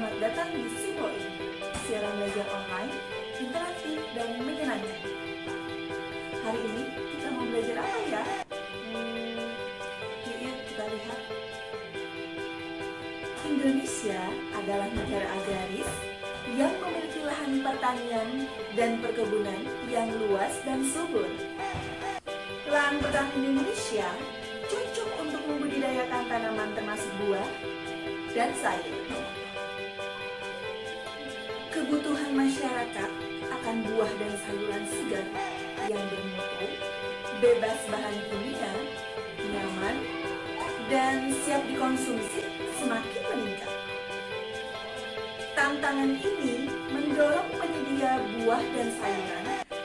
Selamat datang di Sipo ini, siaran belajar online, interaktif, dan menyenangkan. Hari ini kita mau belajar apa ya? Yuk kita lihat. Indonesia adalah negara agraris yang memiliki lahan pertanian dan perkebunan yang luas dan subur. Lahan pertanian Indonesia cocok untuk membudidayakan tanaman termasuk buah dan sayur. Kebutuhan masyarakat akan buah dan sayuran segar yang bermutu, bebas bahan kimia, nyaman, dan siap dikonsumsi semakin meningkat. Tantangan ini mendorong penyedia buah dan sayuran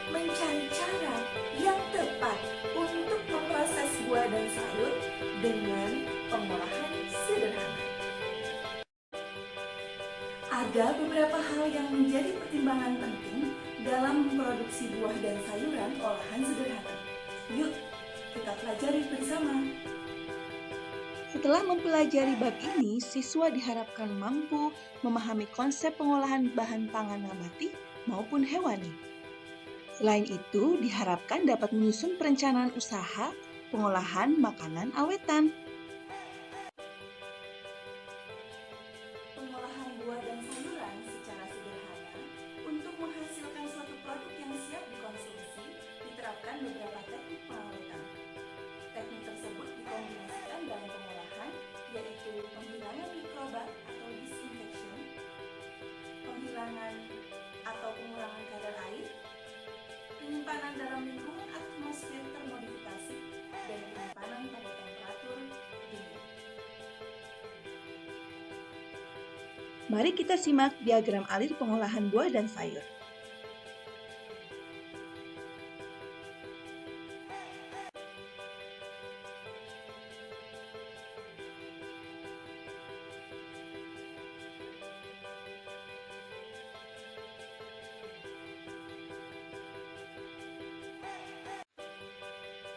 mencari cara yang tepat untuk memproses buah dan sayur dengan pengolahan sederhana. Ada beberapa hal yang menjadi pertimbangan penting dalam memproduksi buah dan sayuran olahan sederhana. Yuk, kita pelajari bersama. Setelah mempelajari bab ini, siswa diharapkan mampu memahami konsep pengolahan bahan pangan nabati maupun hewani. Selain itu, diharapkan dapat menyusun perencanaan usaha pengolahan makanan awetan. Pengolahan buah dan sayuran secara sederhana untuk menghasilkan suatu produk yang siap dikonsumsi diterapkan beberapa teknik pengawetan. Teknik tersebut dikombinasikan dalam pengolahan, yaitu penghilangan mikroba atau disinfection, penghilangan atau pengurangan kadar air, penyimpanan dalam lingkungan atmosfer termodifikasi, dan penyimpanan pada temperatur dingin. Mari kita simak diagram alir pengolahan buah dan sayur.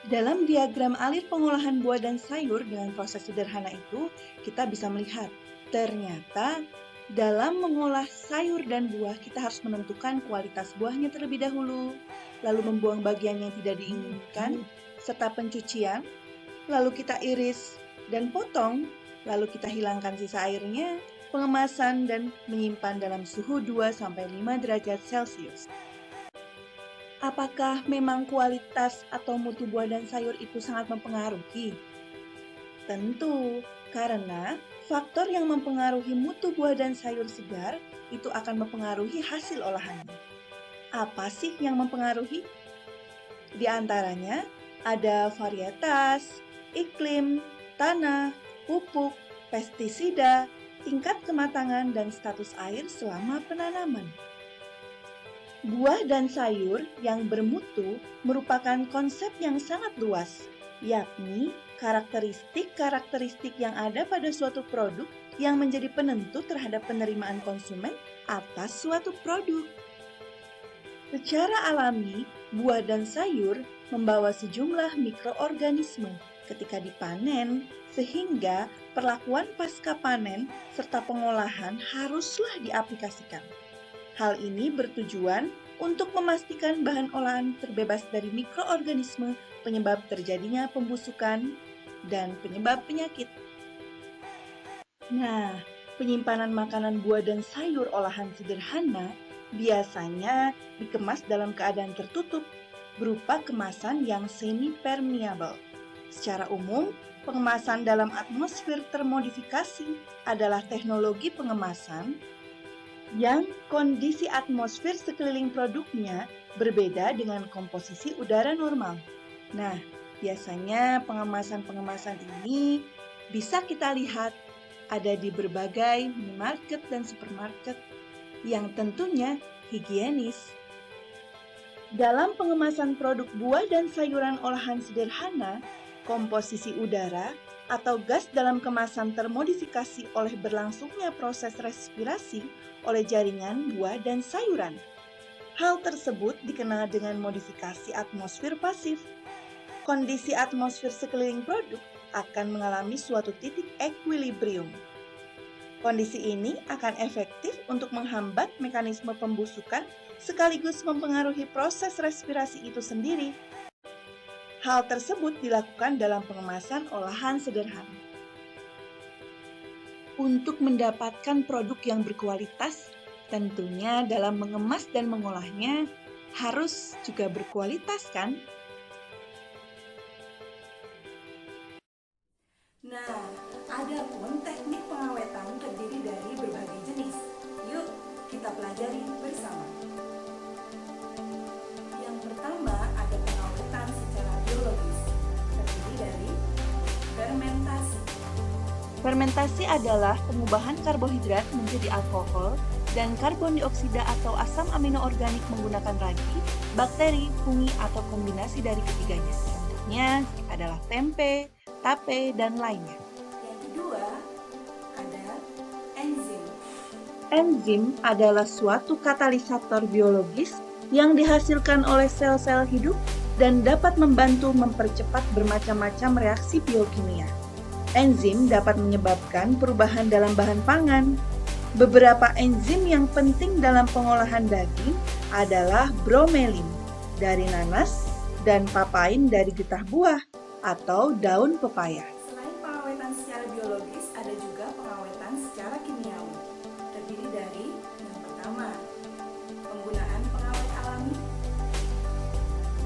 Dalam diagram alir pengolahan buah dan sayur dengan proses sederhana itu, kita bisa melihat ternyata dalam mengolah sayur dan buah kita harus menentukan kualitas buahnya terlebih dahulu, lalu membuang bagian yang tidak diinginkan, serta pencucian, lalu kita iris dan potong, lalu kita hilangkan sisa airnya, pengemasan dan menyimpan dalam suhu 2-5 derajat Celcius. Apakah memang kualitas atau mutu buah dan sayur itu sangat mempengaruhi? Tentu, karena faktor yang mempengaruhi mutu buah dan sayur segar itu akan mempengaruhi hasil olahannya. Apa sih yang mempengaruhi? Di antaranya ada varietas, iklim, tanah, pupuk, pestisida, tingkat kematangan, dan status air selama penanaman. Buah dan sayur yang bermutu merupakan konsep yang sangat luas, yakni karakteristik-karakteristik yang ada pada suatu produk yang menjadi penentu terhadap penerimaan konsumen atas suatu produk. Secara alami, buah dan sayur membawa sejumlah mikroorganisme ketika dipanen, sehingga perlakuan pasca panen serta pengolahan haruslah diaplikasikan. Hal ini bertujuan untuk memastikan bahan olahan terbebas dari mikroorganisme penyebab terjadinya pembusukan dan penyebab penyakit. Nah, penyimpanan makanan buah dan sayur olahan sederhana biasanya dikemas dalam keadaan tertutup berupa kemasan yang semi-permeable. Secara umum, pengemasan dalam atmosfer termodifikasi adalah teknologi pengemasan yang kondisi atmosfer sekeliling produknya berbeda dengan komposisi udara normal. Nah, biasanya pengemasan-pengemasan ini bisa kita lihat ada di berbagai minimarket dan supermarket yang tentunya higienis. Dalam pengemasan produk buah dan sayuran olahan sederhana, komposisi udara atau gas dalam kemasan termodifikasi oleh berlangsungnya proses respirasi oleh jaringan buah dan sayuran. Hal tersebut dikenal dengan modifikasi atmosfer pasif. Kondisi atmosfer sekeliling produk akan mengalami suatu titik equilibrium. Kondisi ini akan efektif untuk menghambat mekanisme pembusukan sekaligus mempengaruhi proses respirasi itu sendiri. Hal tersebut dilakukan dalam pengemasan olahan sederhana. Untuk mendapatkan produk yang berkualitas, tentunya dalam mengemas dan mengolahnya harus juga berkualitas kan? Nah, ada pun teknik pengawetan terdiri dari berbagai jenis. Yuk, kita pelajari bersama. Yang pertama ada pengawetan secara biologis, terdiri dari fermentasi. Fermentasi adalah pengubahan karbohidrat menjadi alkohol dan karbon dioksida atau asam amino organik menggunakan ragi, bakteri, fungi, atau kombinasi dari ketiganya. Contohnya adalah tempe, tape, dan lainnya. Yang kedua ada enzim. Enzim adalah suatu katalisator biologis yang dihasilkan oleh sel-sel hidup dan dapat membantu mempercepat bermacam-macam reaksi biokimia. Enzim dapat menyebabkan perubahan dalam bahan pangan. Beberapa enzim yang penting dalam pengolahan daging adalah bromelin dari nanas dan papain dari getah buah atau daun pepaya. Selain pengawetan secara biologis, ada juga pengawetan secara kimiawi. Terdiri dari yang pertama, penggunaan pengawet alami.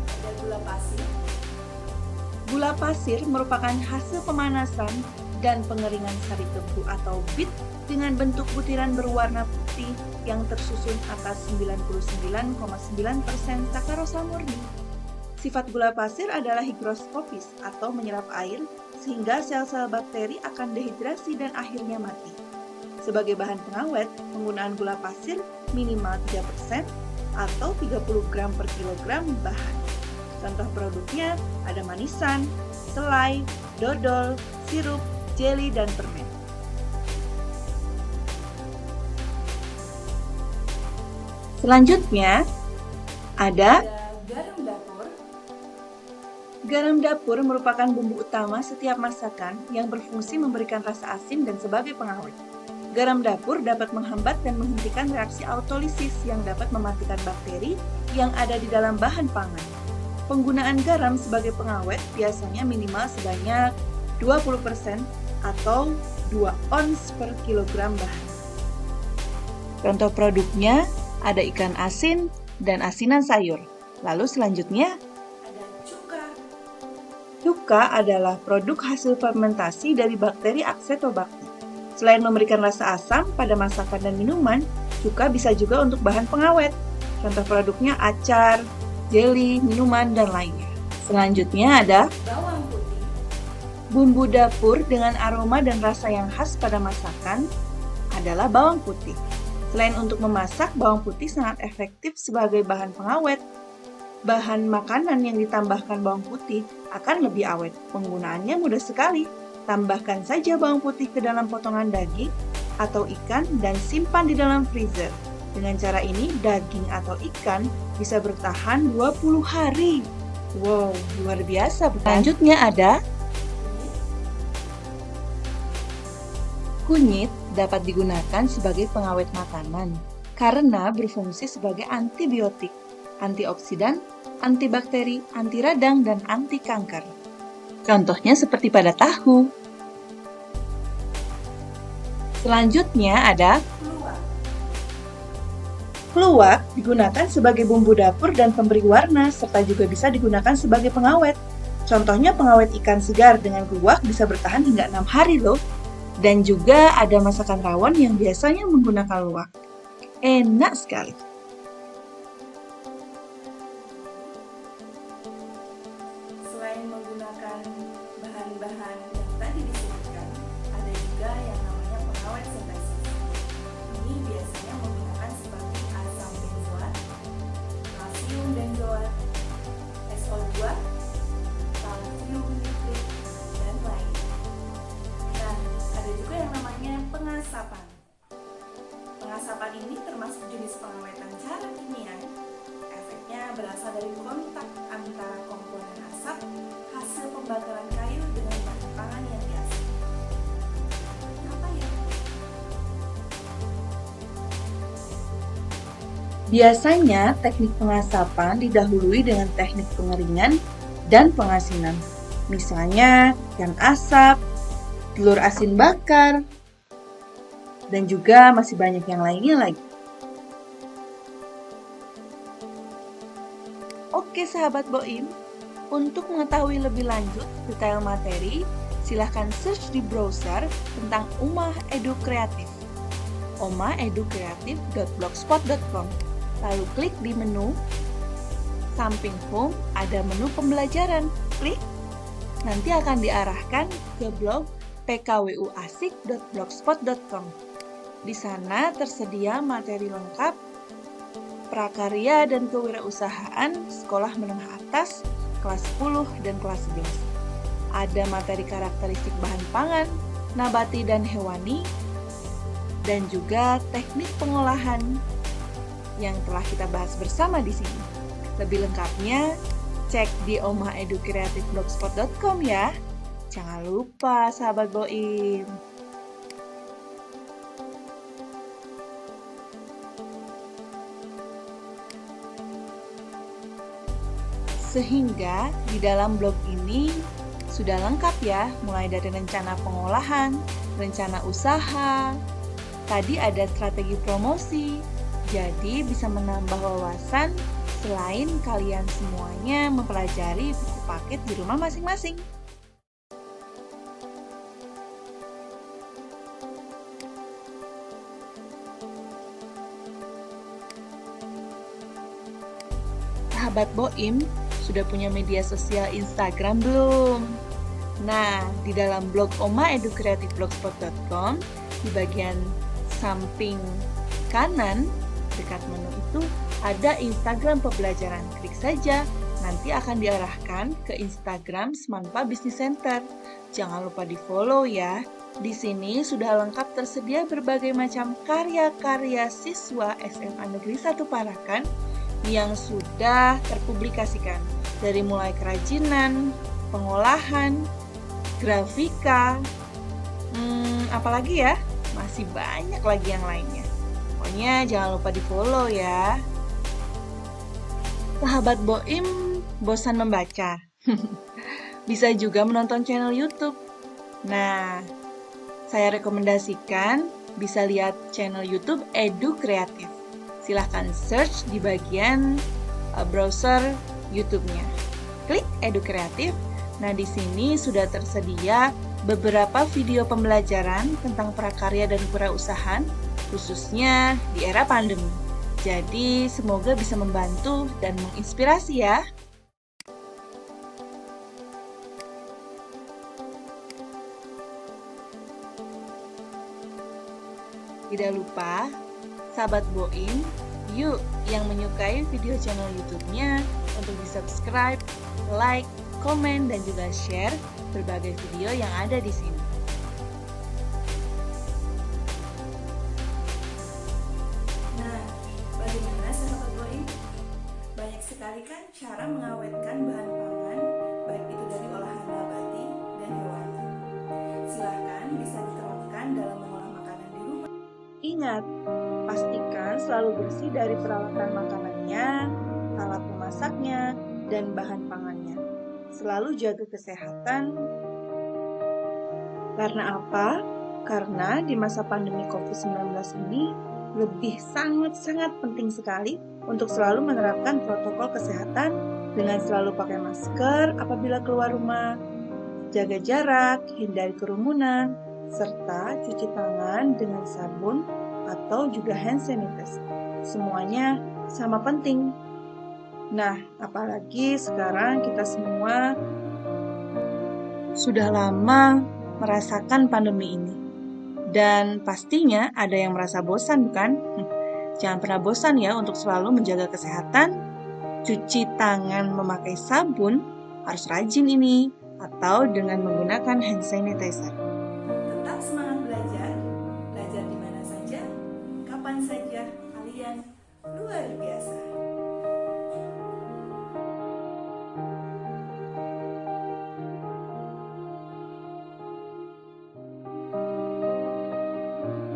Ada gula pasir. Gula pasir merupakan hasil pemanasan dan pengeringan sari tebu atau bit dengan bentuk butiran berwarna putih yang tersusun atas 99,9% sakarosa murni. Sifat gula pasir adalah higroskopis atau menyerap air sehingga sel-sel bakteri akan dehidrasi dan akhirnya mati. Sebagai bahan pengawet, penggunaan gula pasir minimal 3% atau 30 gram per kilogram bahan. Contoh produknya ada manisan, selai, dodol, sirup, jeli, dan permen. Selanjutnya ada Garam dapur. garam dapur merupakan bumbu utama setiap masakan yang berfungsi memberikan rasa asin dan sebagai pengawet. Garam dapur dapat menghambat dan menghentikan reaksi autolisis yang dapat mematikan bakteri yang ada di dalam bahan pangan. Penggunaan garam sebagai pengawet biasanya minimal sebanyak 20% atau 2 ons per kilogram bahan. Contoh produknya ada ikan asin dan asinan sayur. Lalu selanjutnya, Ada cuka. cuka adalah produk hasil fermentasi dari bakteri Acetobacter. Selain memberikan rasa asam pada masakan dan minuman, cuka bisa juga untuk bahan pengawet. Contoh produknya acar, jeli, minuman, dan lainnya. Selanjutnya ada Bawang putih. bumbu dapur dengan aroma dan rasa yang khas pada masakan adalah bawang putih. Selain untuk memasak, bawang putih sangat efektif sebagai bahan pengawet. Bahan makanan yang ditambahkan bawang putih akan lebih awet. Penggunaannya mudah sekali. Tambahkan saja bawang putih ke dalam potongan daging atau ikan dan simpan di dalam freezer. Dengan cara ini, daging atau ikan bisa bertahan 20 hari. Wow, luar biasa bukan? Selanjutnya ada kunyit dapat digunakan sebagai pengawet makanan karena berfungsi sebagai antibiotik, antioksidan, antibakteri, anti radang, dan anti kanker. Contohnya seperti pada tahu. Selanjutnya ada Keluak. Keluak digunakan sebagai bumbu dapur dan pemberi warna, serta juga bisa digunakan sebagai pengawet. Contohnya pengawet ikan segar dengan keluak bisa bertahan hingga 6 hari loh. Dan juga ada masakan rawon yang biasanya menggunakan luwak. Enak sekali. Selain menggunakan bahan-bahan yang tadi disebutkan, ada juga yang namanya pengawet sintesis. Ini biasanya menggunakan seperti asam benzoat, kalsium benzoat, SO2, kalsium nitrit, dan lainnya. Nah, ada juga yang namanya pengasapan. Pengasapan ini termasuk jenis pengawetan cara kimia. Efeknya berasal dari kontak antara komponen asap hasil pembakaran kayu dengan bahan pangan yang diasap. Apa ya? Biasanya teknik pengasapan didahului dengan teknik pengeringan dan pengasinan. Misalnya ikan asap, telur asin bakar, dan juga masih banyak yang lainnya lagi. Oke sahabat Boim, untuk mengetahui lebih lanjut detail materi, silahkan search di browser tentang Ummah Edu Kreatif, omahedukreatif.blogspot.com. Lalu klik di menu, samping home ada menu pembelajaran, klik, nanti akan diarahkan ke blog pkwuasik.blogspot.com. Di sana tersedia materi lengkap prakarya dan kewirausahaan sekolah menengah atas kelas 10 dan kelas 11. Ada materi karakteristik bahan pangan, nabati dan hewani, dan juga teknik pengolahan yang telah kita bahas bersama di sini. Lebih lengkapnya, cek di omahedukreatif.blogspot.com ya. Jangan lupa sahabat Boim. Sehingga di dalam blog ini sudah lengkap ya, mulai dari rencana pengolahan, rencana usaha, tadi ada strategi promosi, jadi bisa menambah wawasan selain kalian semuanya mempelajari buku paket di rumah masing-masing. Sahabat Boim, sudah punya media sosial Instagram belum? Nah, di dalam blog omahedukreatif.blogspot.com, di bagian samping kanan dekat menu itu ada Instagram pembelajaran. Klik saja, nanti akan diarahkan ke Instagram Semanfa Business Center. Jangan lupa di-follow ya. Di sini sudah lengkap tersedia berbagai macam karya-karya siswa SMA Negeri 1 Parakan yang sudah terpublikasikan, dari mulai kerajinan, pengolahan, grafika, apalagi ya, masih banyak lagi yang lainnya. Pokoknya jangan lupa di-follow ya. Sahabat Boim bosan membaca? Bisa juga menonton channel YouTube. Nah, saya rekomendasikan bisa lihat channel YouTube Edu Kreatif. Silahkan search di bagian browser YouTube-nya. Klik Edu Kreatif. Nah, di sini sudah tersedia beberapa video pembelajaran tentang prakarya dan kewirausahaan, khususnya di era pandemi. Jadi, semoga bisa membantu dan menginspirasi ya. Tidak lupa, sahabat Boim, yuk yang menyukai video channel YouTube-nya untuk di-subscribe, like, komen, dan juga share berbagai video yang ada di sini. Nah, bagaimana sahabat Boim? Banyak sekali kan cara mengawetkan bahan pangan, baik itu dari olahan nabati dan hewani. Silahkan bisa diterapkan dalam mengolah makanan di rumah. Ingat, pastikan selalu bersih dari peralatan makanannya, alat memasaknya, dan bahan pangannya. Selalu jaga kesehatan. Karena apa? Karena di masa pandemi COVID-19 ini lebih sangat-sangat penting sekali untuk selalu menerapkan protokol kesehatan dengan selalu pakai masker apabila keluar rumah, jaga jarak, hindari kerumunan, serta cuci tangan dengan sabun atau juga hand sanitizer. Semuanya sama penting. Nah, apalagi sekarang kita semua sudah lama merasakan pandemi ini. Dan pastinya ada yang merasa bosan, bukan? Jangan pernah bosan ya untuk selalu menjaga kesehatan, cuci tangan memakai sabun, harus rajin ini, atau dengan menggunakan hand sanitizer. Tetap semangat belajar di mana saja, kapan saja, kalian luar biasa.